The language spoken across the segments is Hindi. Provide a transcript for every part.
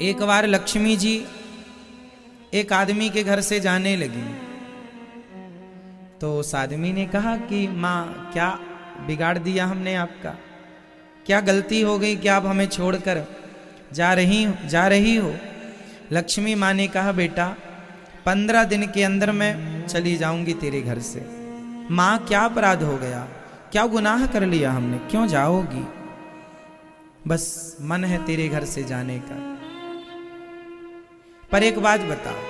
एक बार लक्ष्मी जी एक आदमी के घर से जाने लगी, तो उस आदमी ने कहा कि माँ क्या बिगाड़ दिया हमने आपका, क्या गलती हो गई कि आप हमें छोड़कर जा रही हो। लक्ष्मी माँ ने कहा बेटा 15 दिन के अंदर मैं चली जाऊंगी तेरे घर से। माँ क्या अपराध हो गया, क्या गुनाह कर लिया हमने, क्यों जाओगी, बस मन है तेरे घर से जाने का। पर एक बात बताओ,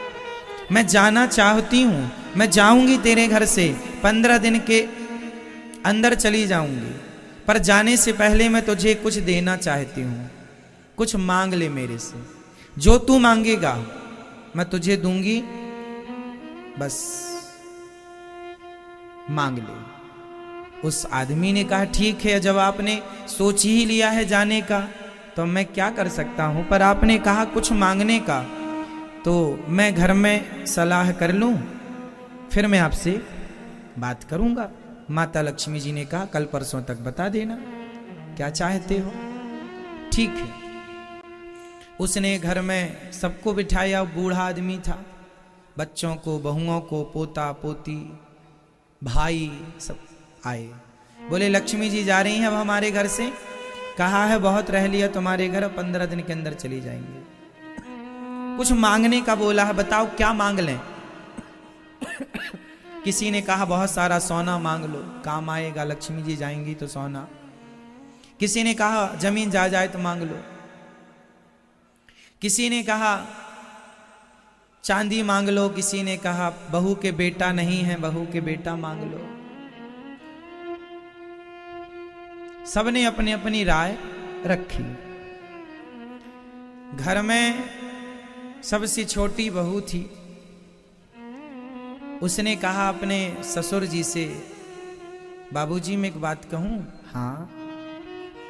मैं जाना चाहती हूं, मैं जाऊंगी तेरे घर से, 15 दिन के अंदर चली जाऊंगी, पर जाने से पहले मैं तुझे कुछ देना चाहती हूं, कुछ मांग ले मेरे से, जो तू मांगेगा मैं तुझे दूंगी, बस मांग ले। उस आदमी ने कहा ठीक है, जब आपने सोच ही लिया है जाने का तो मैं क्या कर सकता हूं, पर आपने कहा कुछ मांगने का, तो मैं घर में सलाह कर लूं, फिर मैं आपसे बात करूंगा। माता लक्ष्मी जी ने कहा कल परसों तक बता देना क्या चाहते हो। ठीक है। उसने घर में सबको बिठाया, बूढ़ा आदमी था, बच्चों को, बहुओं को, पोता पोती, भाई सब आए। बोले लक्ष्मी जी जा रही हैं अब हमारे घर से, कहा है बहुत रह लिया तुम्हारे घर, 15 दिन के अंदर चली जाएंगे। कुछ मांगने का बोला है, बताओ क्या मांग लें। किसी ने कहा बहुत सारा सोना मांग लो, काम आएगा, लक्ष्मी जी जाएंगी तो सोना। किसी ने कहा जमीन जायदाद तो मांग लो। किसी ने कहा चांदी मांग लो। किसी ने कहा बहू के बेटा नहीं है, बहू के बेटा मांग लो। सबने अपनी अपनी राय रखी। घर में सबसे छोटी बहू थी, उसने कहा अपने ससुर जी से, बाबूजी मैं एक बात कहूं। हाँ।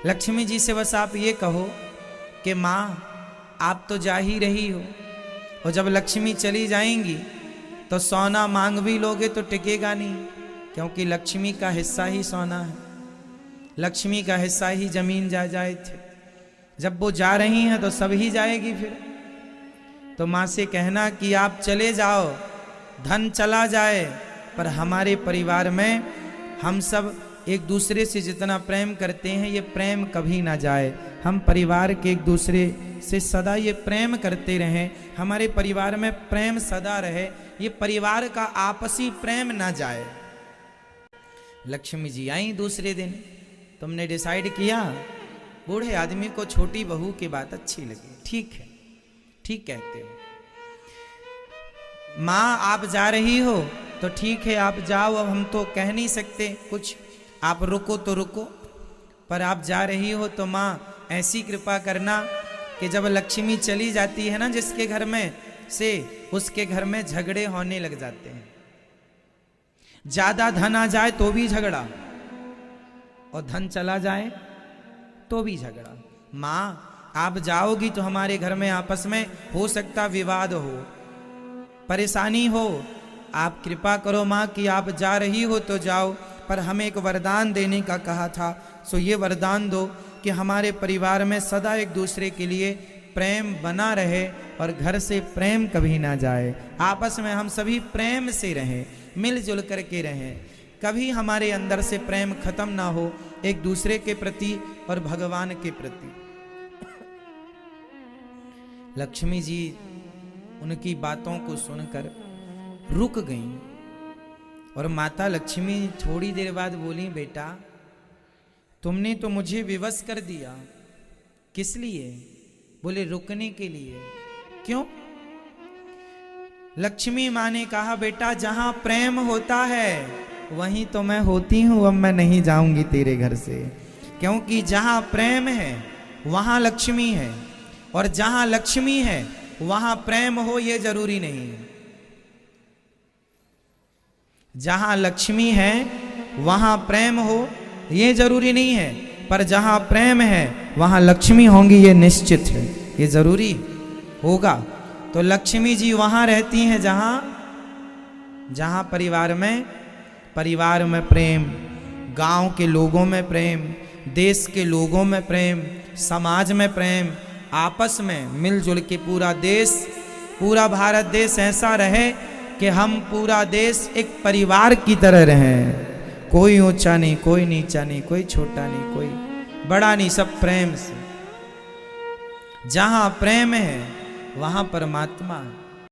लक्ष्मी जी से बस आप ये कहो कि माँ आप तो जा ही रही हो, और जब लक्ष्मी चली जाएंगी तो सोना मांग भी लोगे तो टिकेगा नहीं, क्योंकि लक्ष्मी का हिस्सा ही सोना है, लक्ष्मी का हिस्सा ही जमीन जायदाद थे। जब वो जा रही हैं तो सब ही जाएगी फिर। तो माँ से कहना कि आप चले जाओ, धन चला जाए, पर हमारे परिवार में हम सब एक दूसरे से जितना प्रेम करते हैं ये प्रेम कभी ना जाए। हम परिवार के एक दूसरे से सदा ये प्रेम करते रहें, हमारे परिवार में प्रेम सदा रहे, ये परिवार का आपसी प्रेम ना जाए। लक्ष्मी जी आई दूसरे दिन, तुमने डिसाइड किया। बूढ़े आदमी को छोटी बहू की बात अच्छी लगी। ठीक है, ठीक कहते हो माँ, आप जा रही हो तो ठीक है आप जाओ, अब हम तो कह नहीं सकते कुछ, आप रुको तो रुको, पर आप जा रही हो तो माँ ऐसी कृपा करना कि जब लक्ष्मी चली जाती है ना जिसके घर में से, उसके घर में झगड़े होने लग जाते हैं। ज्यादा धन आ जाए तो भी झगड़ा, और धन चला जाए तो भी झगड़ा। माँ आप जाओगी तो हमारे घर में आपस में हो सकता विवाद हो, परेशानी हो, आप कृपा करो माँ कि आप जा रही हो तो जाओ, पर हमें एक वरदान देने का कहा था, सो ये वरदान दो कि हमारे परिवार में सदा एक दूसरे के लिए प्रेम बना रहे और घर से प्रेम कभी ना जाए, आपस में हम सभी प्रेम से रहें, मिलजुल करके रहें, कभी हमारे अंदर से प्रेम खत्म ना हो एक दूसरे के प्रति और भगवान के प्रति। लक्ष्मी जी उनकी बातों को सुनकर रुक गईं, और माता लक्ष्मी थोड़ी देर बाद बोली बेटा तुमने तो मुझे विवश कर दिया। किस लिए? बोले रुकने के लिए। क्यों? लक्ष्मी माँ ने कहा बेटा जहां प्रेम होता है वहीं तो मैं होती हूं, अब मैं नहीं जाऊंगी तेरे घर से, क्योंकि जहां प्रेम है वहां लक्ष्मी है, और जहां लक्ष्मी है वहां प्रेम हो ये जरूरी नहीं है। जहां लक्ष्मी है वहां प्रेम हो ये जरूरी नहीं है, पर जहां प्रेम है वहां लक्ष्मी होंगी ये निश्चित है, ये जरूरी होगा। तो लक्ष्मी जी वहां रहती हैं जहां परिवार में प्रेम, गांव के लोगों में प्रेम, देश के लोगों में प्रेम, समाज में प्रेम, आपस में मिलजुल के पूरा देश, पूरा भारत देश ऐसा रहे कि हम पूरा देश एक परिवार की तरह रहें। कोई ऊंचा नहीं, कोई नीचा नहीं, कोई छोटा नहीं, कोई बड़ा नहीं, सब प्रेम से। जहां प्रेम है वहां परमात्मा है।